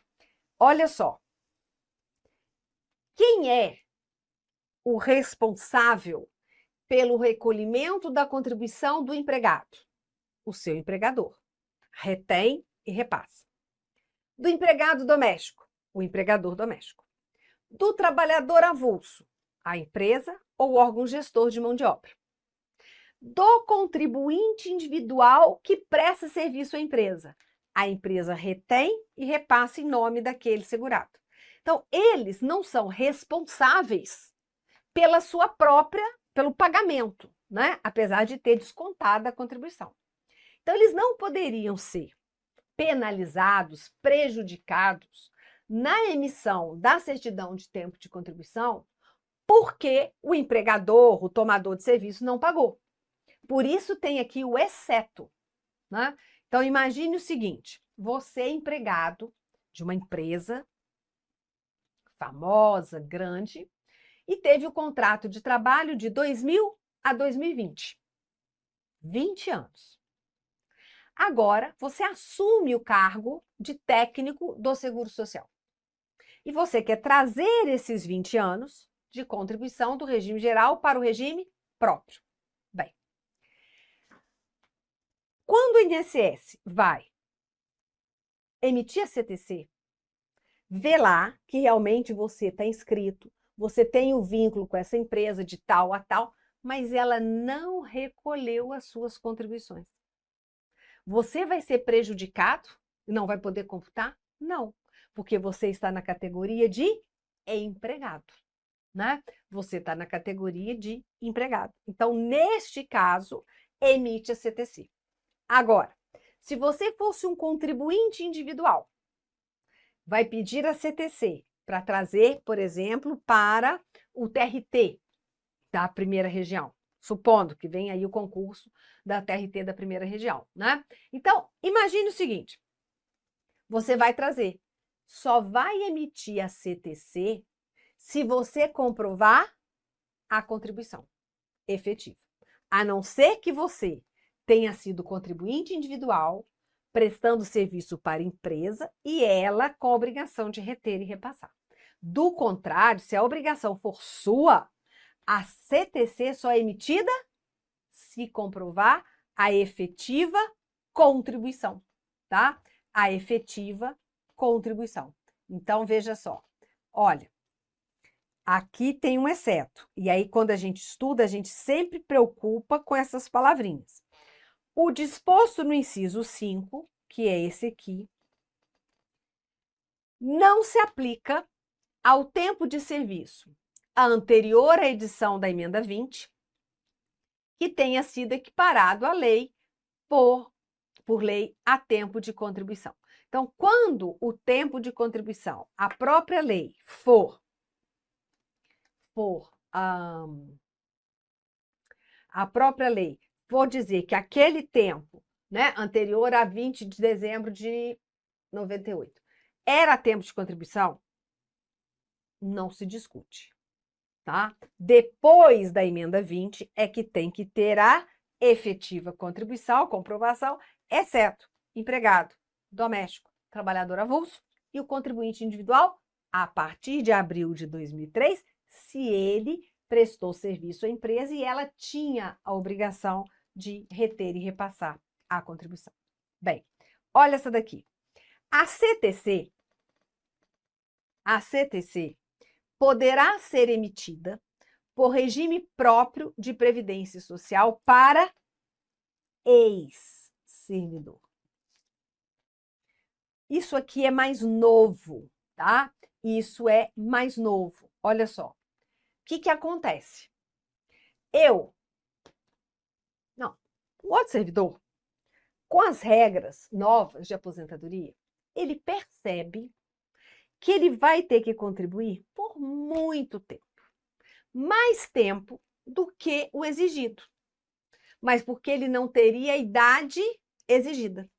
[SPEAKER 1] olha só. Quem é o responsável pelo recolhimento da contribuição do empregado? O seu empregador. Retém e repassa. Do empregado doméstico, o empregador doméstico. Do trabalhador avulso, a empresa ou órgão gestor de mão de obra. Do contribuinte individual que presta serviço à empresa, a empresa retém e repassa em nome daquele segurado. Então, eles não são responsáveis pelo pagamento, né? Apesar de ter descontado a contribuição. Então, eles não poderiam ser penalizados, prejudicados na emissão da certidão de tempo de contribuição porque o empregador, o tomador de serviço, não pagou. Por isso tem aqui o exceto. Né? Então, imagine o seguinte, você é empregado de uma empresa famosa, grande, e teve o contrato de trabalho de 2000 a 2020. 20 anos. Agora, você assume o cargo de técnico do Seguro Social. E você quer trazer esses 20 anos de contribuição do regime geral para o regime próprio. Bem, quando o INSS vai emitir a CTC, vê lá que realmente você está inscrito, você tem o vínculo com essa empresa de tal a tal, mas ela não recolheu as suas contribuições. Você vai ser prejudicado e não vai poder computar? Não, porque você está na categoria de empregado, né? Você está na categoria de empregado. Então, neste caso, emite a CTC. Agora, se você fosse um contribuinte individual, vai pedir a CTC para trazer, por exemplo, para o TRT da primeira região, supondo que venha aí o concurso da TRT da primeira região, né? Então, imagine o seguinte, você vai trazer, só vai emitir a CTC se você comprovar a contribuição efetiva, a não ser que você tenha sido contribuinte individual, prestando serviço para a empresa e ela com a obrigação de reter e repassar. Do contrário, se a obrigação for sua, a CTC só é emitida se comprovar a efetiva contribuição, tá? A efetiva contribuição. Então, veja só, olha, aqui tem um exceto. E aí, quando a gente estuda, a gente sempre preocupa com essas palavrinhas. O disposto no inciso 5, que é esse aqui, não se aplica ao tempo de serviço anterior à edição da emenda 20, que tenha sido equiparado à lei por lei a tempo de contribuição. Então, quando o tempo de contribuição, a própria lei for dizer que aquele tempo, né, anterior a 20 de dezembro de 98, era tempo de contribuição, não se discute, tá? Depois da emenda 20 é que tem que ter a efetiva contribuição, comprovação, exceto empregado, doméstico, trabalhador avulso e o contribuinte individual, a partir de abril de 2003, se ele prestou serviço à empresa e ela tinha a obrigação de reter e repassar a contribuição. Bem, olha essa daqui. A CTC poderá ser emitida por regime próprio de previdência social para ex-servidor. Isso aqui é mais novo, tá? Isso é mais novo. Olha só. O que acontece? O outro servidor, com as regras novas de aposentadoria, ele percebe que ele vai ter que contribuir por muito tempo. Mais tempo do que o exigido. Mas porque ele não teria a idade exigida.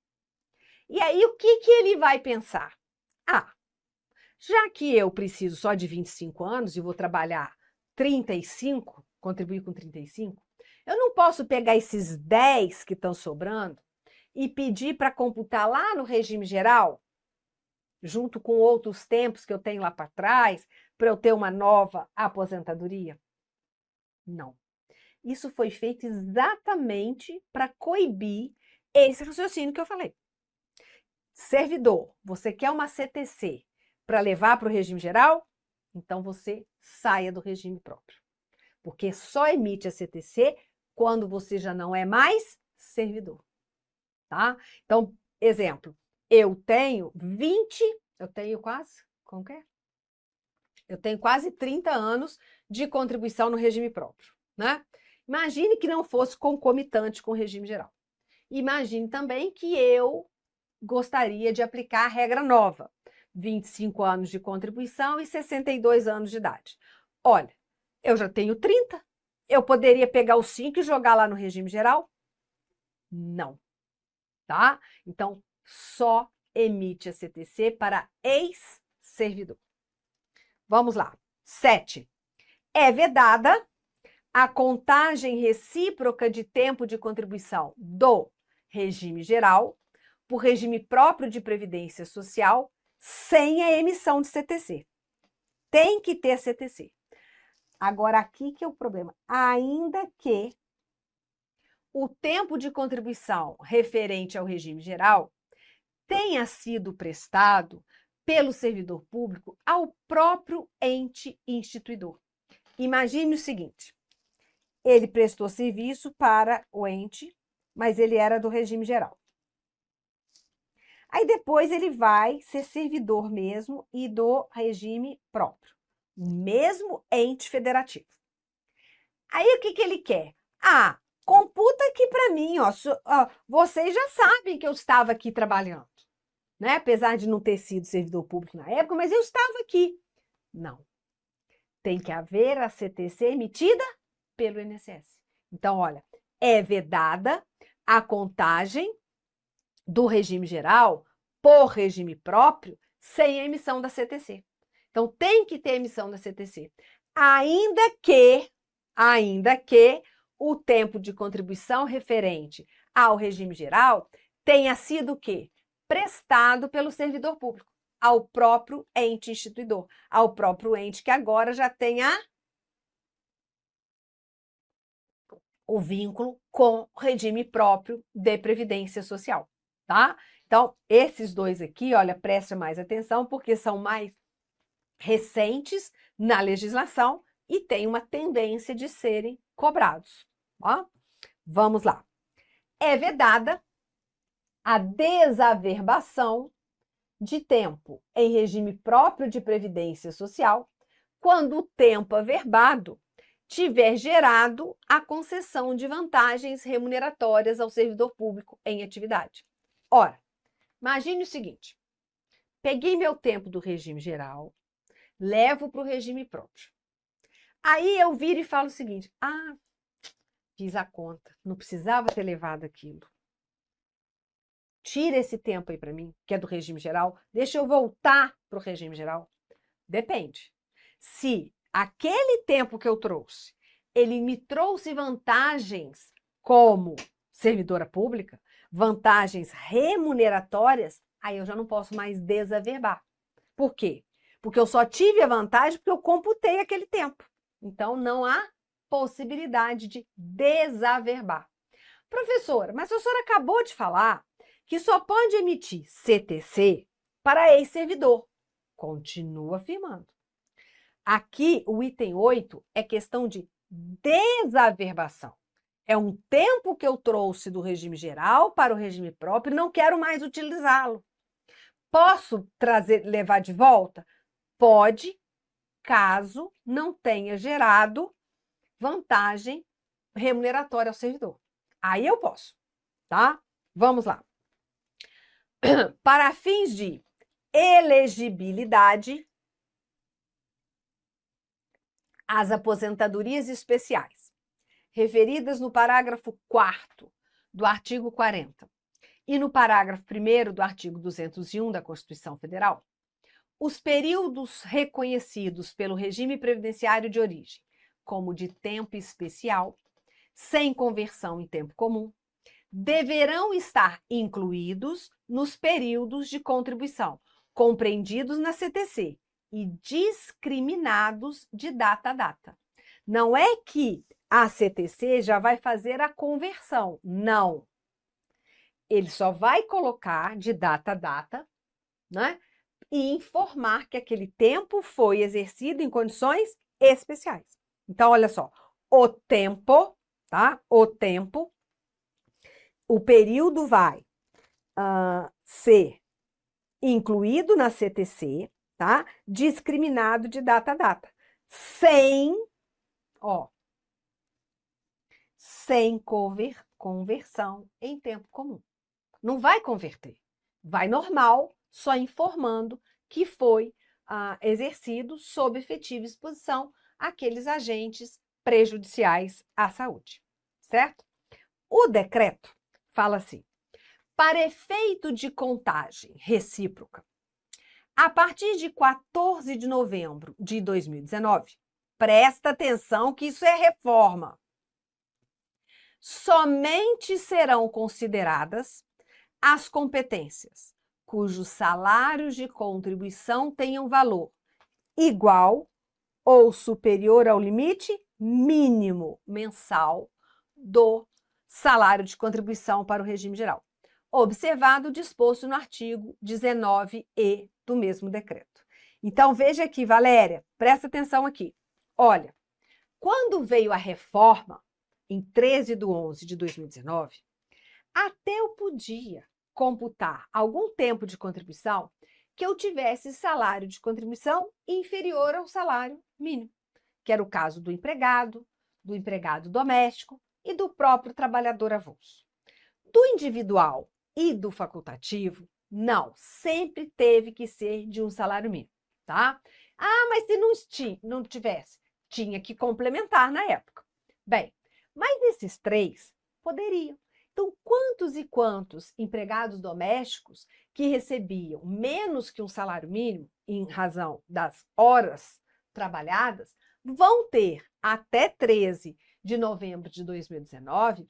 [SPEAKER 1] E aí, o que ele vai pensar? Já que eu preciso só de 25 anos e vou trabalhar 35, contribuir com 35, eu não posso pegar esses 10 que estão sobrando e pedir para computar lá no regime geral, junto com outros tempos que eu tenho lá para trás, para eu ter uma nova aposentadoria? Não. Isso foi feito exatamente para coibir esse raciocínio que eu falei. Servidor, você quer uma CTC para levar para o regime geral? Então você saia do regime próprio. Porque só emite a CTC quando você já não é mais servidor. Tá? Então, exemplo, eu tenho quase 30 anos de contribuição no regime próprio, né? Imagine que não fosse concomitante com o regime geral. Imagine também que eu gostaria de aplicar a regra nova, 25 anos de contribuição e 62 anos de idade. Olha, eu já tenho 30, eu poderia pegar os 5 e jogar lá no regime geral? Não, tá? Então, só emite a CTC para ex-servidor. Vamos lá. 7. É vedada a contagem recíproca de tempo de contribuição do regime geral por regime próprio de previdência social sem a emissão de CTC. Tem que ter CTC. Agora, aqui que é o problema. Ainda que o tempo de contribuição referente ao regime geral tenha sido prestado pelo servidor público ao próprio ente instituidor. Imagine o seguinte, ele prestou serviço para o ente, mas ele era do regime geral. Aí depois ele vai ser servidor mesmo e do regime próprio, mesmo ente federativo. Aí o que ele quer? Computa aqui para mim, vocês já sabem que eu estava aqui trabalhando, né? Apesar de não ter sido servidor público na época, mas eu estava aqui. Não. Tem que haver a CTC emitida pelo INSS. Então, olha, é vedada a contagem do regime geral por regime próprio sem a emissão da CTC. Então, tem que ter emissão da CTC. Ainda que o tempo de contribuição referente ao regime geral tenha sido o quê? Prestado pelo servidor público, ao próprio ente instituidor, ao próprio ente que agora já tem o vínculo com o regime próprio de previdência social, tá? Então, esses dois aqui, olha, preste mais atenção, porque são mais recentes na legislação e têm uma tendência de serem cobrados, ó. Vamos lá. É vedada a desaverbação de tempo em regime próprio de previdência social quando o tempo averbado tiver gerado a concessão de vantagens remuneratórias ao servidor público em atividade. Ora, imagine o seguinte, peguei meu tempo do regime geral, levo para o regime próprio. Aí eu viro e falo o seguinte, fiz a conta, não precisava ter levado aquilo. Tira esse tempo aí para mim, que é do regime geral, deixa eu voltar para o regime geral. Depende. Se aquele tempo que eu trouxe, ele me trouxe vantagens como servidora pública, vantagens remuneratórias, aí eu já não posso mais desaverbar. Por quê? Porque eu só tive a vantagem porque eu computei aquele tempo. Então, não há possibilidade de desaverbar. Professora, mas a senhora acabou de falar que só pode emitir CTC para ex-servidor. Continua afirmando. Aqui, o item 8 é questão de desaverbação. É um tempo que eu trouxe do regime geral para o regime próprio e não quero mais utilizá-lo. Posso levar de volta? Pode, caso não tenha gerado vantagem remuneratória ao servidor. Aí eu posso, tá? Vamos lá. Para fins de elegibilidade, as aposentadorias especiais, referidas no parágrafo 4º do artigo 40 e no parágrafo 1º do artigo 201 da Constituição Federal, os períodos reconhecidos pelo regime previdenciário de origem como de tempo especial, sem conversão em tempo comum, deverão estar incluídos nos períodos de contribuição, compreendidos na CTC, e discriminados de data a data. Não é que a CTC já vai fazer a conversão, não. Ele só vai colocar de data a data, né? E informar que aquele tempo foi exercido em condições especiais. Então, olha só, o tempo, tá? O período vai ser incluído na CTC, tá? Discriminado de data a data, sem conversão em tempo comum. Não vai converter, vai normal, só informando que foi exercido sob efetiva exposição àqueles agentes prejudiciais à saúde, certo? O decreto fala assim: para efeito de contagem recíproca, a partir de 14 de novembro de 2019, presta atenção que isso é reforma, somente serão consideradas as competências cujos salários de contribuição tenham valor igual ou superior ao limite mínimo mensal do salário de contribuição para o regime geral, observado o disposto no artigo 19E do mesmo decreto. Então, veja aqui, Valéria, presta atenção aqui. Olha, quando veio a reforma, em 13/11 de 2019, até eu podia computar algum tempo de contribuição que eu tivesse salário de contribuição inferior ao salário mínimo, que era o caso do empregado doméstico e do próprio trabalhador avulso. Do individual e do facultativo, não, sempre teve que ser de um salário mínimo, tá? Mas se não tivesse, tinha que complementar na época. Bem, mas esses três poderiam. Então, quantos e quantos empregados domésticos que recebiam menos que um salário mínimo, em razão das horas trabalhadas, vão ter até 13 de novembro de 2019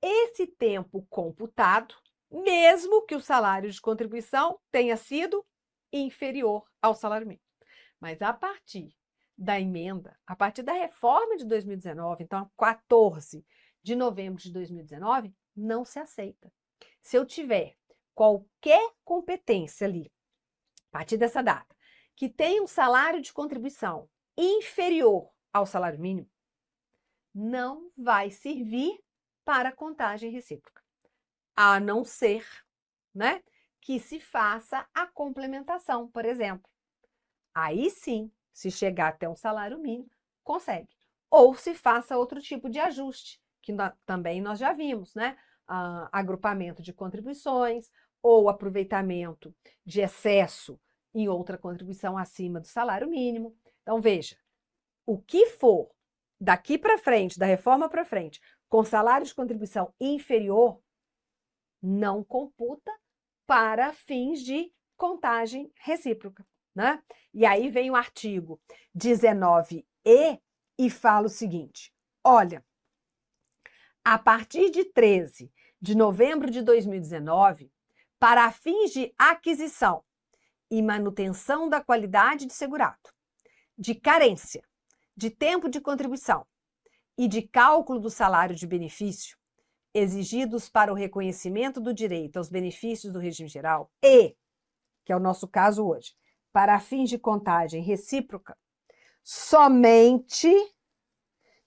[SPEAKER 1] esse tempo computado, mesmo que o salário de contribuição tenha sido inferior ao salário mínimo. Mas a partir da emenda, a partir da reforma de 2019, então 14 de novembro de 2019, não se aceita. Se eu tiver qualquer competência ali, a partir dessa data, que tenha um salário de contribuição inferior ao salário mínimo, não vai servir para contagem recíproca, a não ser, né, que se faça a complementação, por exemplo. Aí sim, se chegar até um salário mínimo, consegue. Ou se faça outro tipo de ajuste, que também nós já vimos, né? Agrupamento de contribuições ou aproveitamento de excesso em outra contribuição acima do salário mínimo. Então, veja, o que for daqui para frente, da reforma para frente, com salário de contribuição inferior, não computa para fins de contagem recíproca, né? E aí vem o artigo 19E e fala o seguinte: olha, a partir de 13 de novembro de 2019, para fins de aquisição e manutenção da qualidade de segurado, de carência, de tempo de contribuição e de cálculo do salário de benefício exigidos para o reconhecimento do direito aos benefícios do regime geral e, que é o nosso caso hoje, para fins de contagem recíproca, somente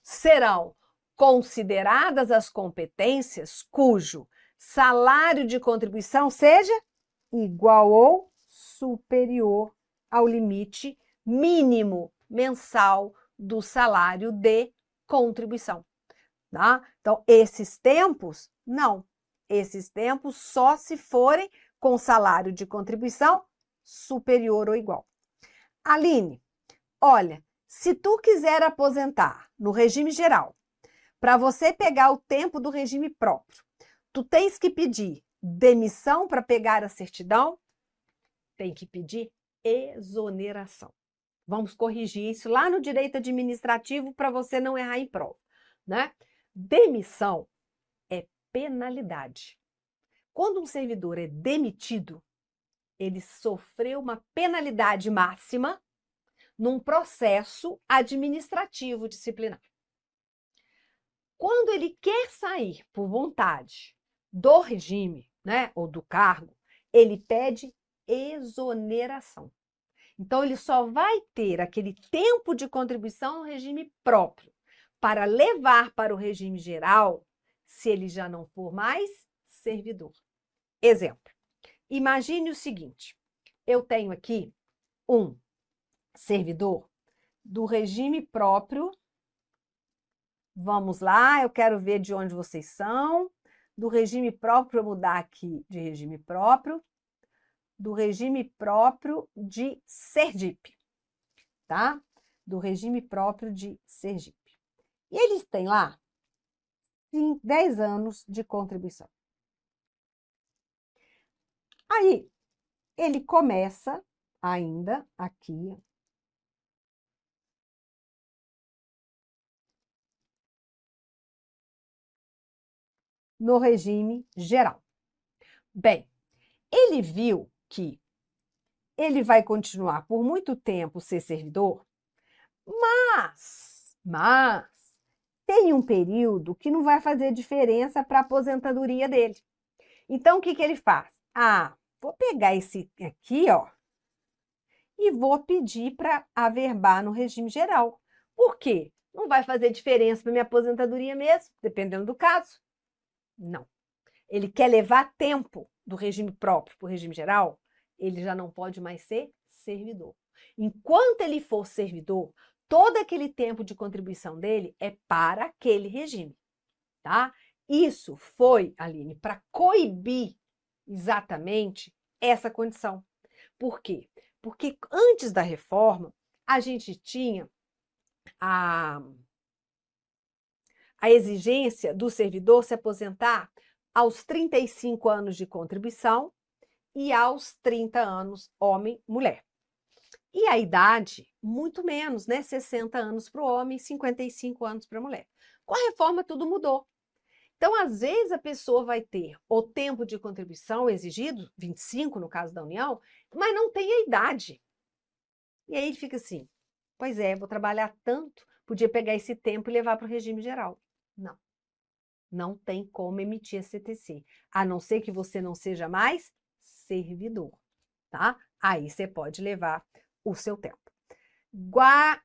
[SPEAKER 1] serão consideradas as competências cujo salário de contribuição seja igual ou superior ao limite mínimo mensal do salário de contribuição. Tá? Então, esses tempos, não. Esses tempos só se forem com salário de contribuição superior ou igual. Aline, olha, se tu quiser aposentar no regime geral, para você pegar o tempo do regime próprio, tu tens que pedir demissão para pegar a certidão? Tem que pedir exoneração. Vamos corrigir isso lá no direito administrativo para você não errar em prova, né? Demissão é penalidade. Quando um servidor é demitido, ele sofreu uma penalidade máxima num processo administrativo disciplinar. Quando ele quer sair por vontade do regime, né, ou do cargo, ele pede exoneração. Então, ele só vai ter aquele tempo de contribuição no regime próprio para levar para o regime geral se ele já não for mais servidor. Exemplo, imagine o seguinte, eu tenho aqui um servidor do regime próprio, vamos lá, eu quero ver de onde vocês são, do regime próprio, eu vou mudar aqui de regime próprio, do regime próprio de Sergipe, tá? Do regime próprio de Sergipe. E eles têm lá 10 anos de contribuição. Aí, ele começa ainda aqui, no regime geral. Bem, ele viu que ele vai continuar por muito tempo ser servidor, mas tem um período que não vai fazer diferença para a aposentadoria dele. Então, o que ele faz? Ah, vou pegar esse aqui, ó, e vou pedir para averbar no regime geral. Por quê? Não vai fazer diferença para minha aposentadoria mesmo, dependendo do caso? Não. Ele quer levar tempo do regime próprio para o regime geral, ele já não pode mais ser servidor. Enquanto ele for servidor, todo aquele tempo de contribuição dele é para aquele regime, tá? Isso foi, Aline, para coibir exatamente essa condição. Por quê? Porque antes da reforma, a gente tinha a exigência do servidor se aposentar aos 35 anos de contribuição e aos 30 anos, homem, mulher. E a idade, muito menos, né? 60 anos para o homem, 55 anos para a mulher. Com a reforma, tudo mudou. Então, às vezes, a pessoa vai ter o tempo de contribuição exigido, 25 no caso da União, mas não tem a idade. E aí ele fica assim, pois é, vou trabalhar tanto, podia pegar esse tempo e levar para o regime geral. Não. Não tem como emitir a CTC, a não ser que você não seja mais servidor, tá? Aí você pode levar o seu tempo.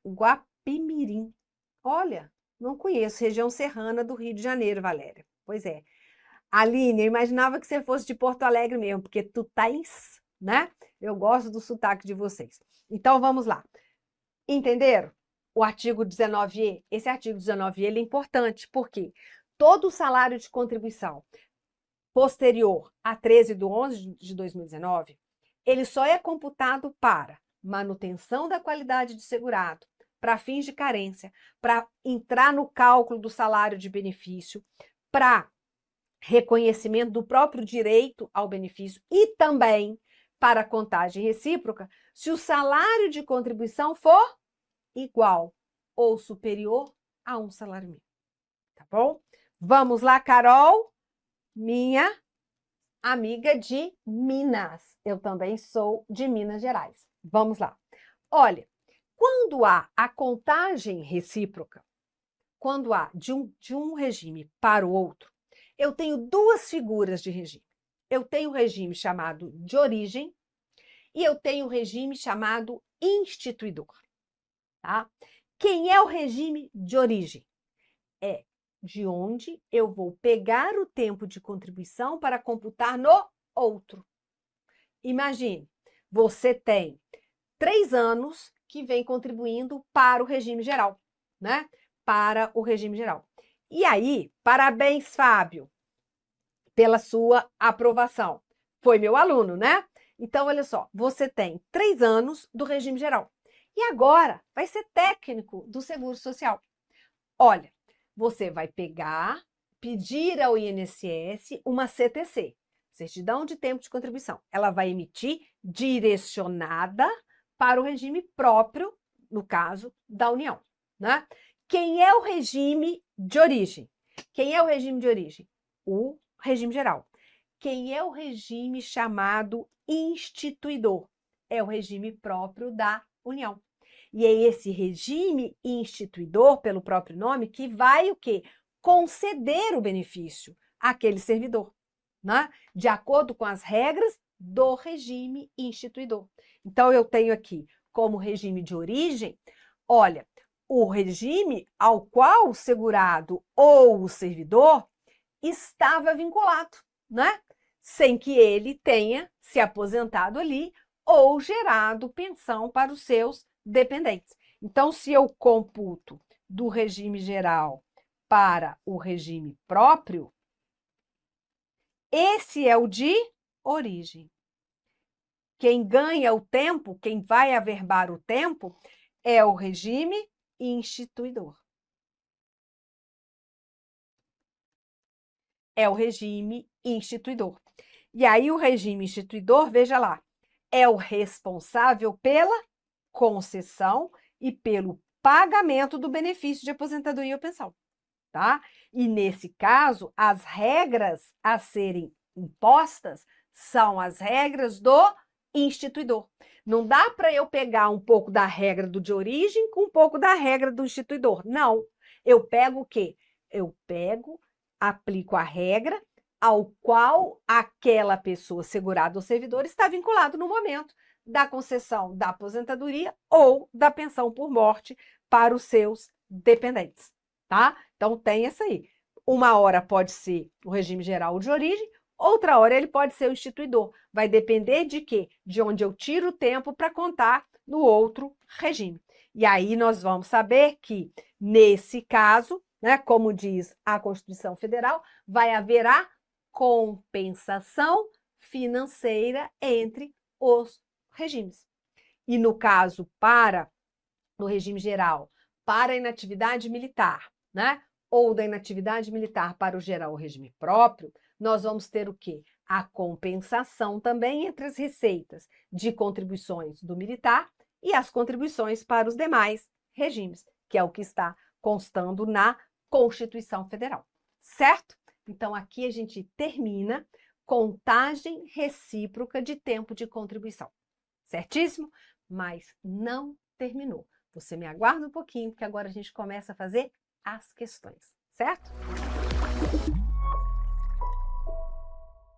[SPEAKER 1] Guapimirim. Olha, não conheço, região serrana do Rio de Janeiro, Valéria. Pois é. Aline, eu imaginava que você fosse de Porto Alegre mesmo, porque tu tens, né? Eu gosto do sotaque de vocês. Então, vamos lá. Entenderam? O artigo 19E, esse artigo 19E ele é importante, porque todo o salário de contribuição posterior a 13/11/2019, ele só é computado para manutenção da qualidade de segurado, para fins de carência, para entrar no cálculo do salário de benefício, para reconhecimento do próprio direito ao benefício e também para contagem recíproca, se o salário de contribuição for igual ou superior a um salário mínimo. Tá bom? Vamos lá, Carol, minha amiga de Minas. Eu também sou de Minas Gerais. Vamos lá. Olha, Quando há a contagem recíproca, quando há de um regime para o outro, eu tenho duas figuras de regime. Eu tenho o regime chamado de origem e eu tenho o regime chamado instituidor. Tá? Quem é o regime de origem? É de onde eu vou pegar o tempo de contribuição para computar no outro. Imagine, você tem 3 anos que vem contribuindo para o regime geral, né? Para o regime geral. E aí, parabéns, Fábio, pela sua aprovação. Foi meu aluno, né? Então, olha só, você tem 3 anos do regime geral. E agora vai ser técnico do Seguro Social. Olha, você vai pedir ao INSS uma CTC, Certidão de Tempo de Contribuição. Ela vai emitir direcionada para o regime próprio, no caso da União, né? Quem é o regime de origem? Quem é o regime de origem? O regime geral. Quem é o regime chamado instituidor? É o regime próprio da União. E é esse regime instituidor, pelo próprio nome, que vai o quê? Conceder o benefício àquele servidor, né? De acordo com as regras do regime instituidor. Então, eu tenho aqui como regime de origem, olha, o regime ao qual o segurado ou o servidor estava vinculado, né? Sem que ele tenha se aposentado ali ou gerado pensão para os seus dependentes. Então, se eu computo do regime geral para o regime próprio, esse é o de origem. Quem ganha o tempo, quem vai averbar o tempo, é o regime instituidor. É o regime instituidor. E aí, o regime instituidor, veja lá, é o responsável pela concessão e pelo pagamento do benefício de aposentadoria ou pensão, tá? E nesse caso, as regras a serem impostas são as regras do instituidor. Não dá para eu pegar um pouco da regra do de origem com um pouco da regra do instituidor. Não. Eu pego o quê? Eu aplico a regra ao qual aquela pessoa segurada ou servidor está vinculado no momento da concessão da aposentadoria ou da pensão por morte para os seus dependentes, tá? Então, tem essa aí. Uma hora pode ser o regime geral de origem, outra hora ele pode ser o instituidor. Vai depender de quê? De onde eu tiro o tempo para contar no outro regime. E aí nós vamos saber que, nesse caso, né, como diz a Constituição Federal, vai haver a compensação financeira entre os regimes. E no caso, no regime geral, para a inatividade militar, né? Ou da inatividade militar para o geral, o regime próprio, nós vamos ter o quê? A compensação também entre as receitas de contribuições do militar e as contribuições para os demais regimes, que é o que está constando na Constituição Federal, certo? Então, aqui a gente termina contagem recíproca de tempo de contribuição. Certíssimo? Mas não terminou. Você me aguarda um pouquinho, porque agora a gente começa a fazer as questões, certo?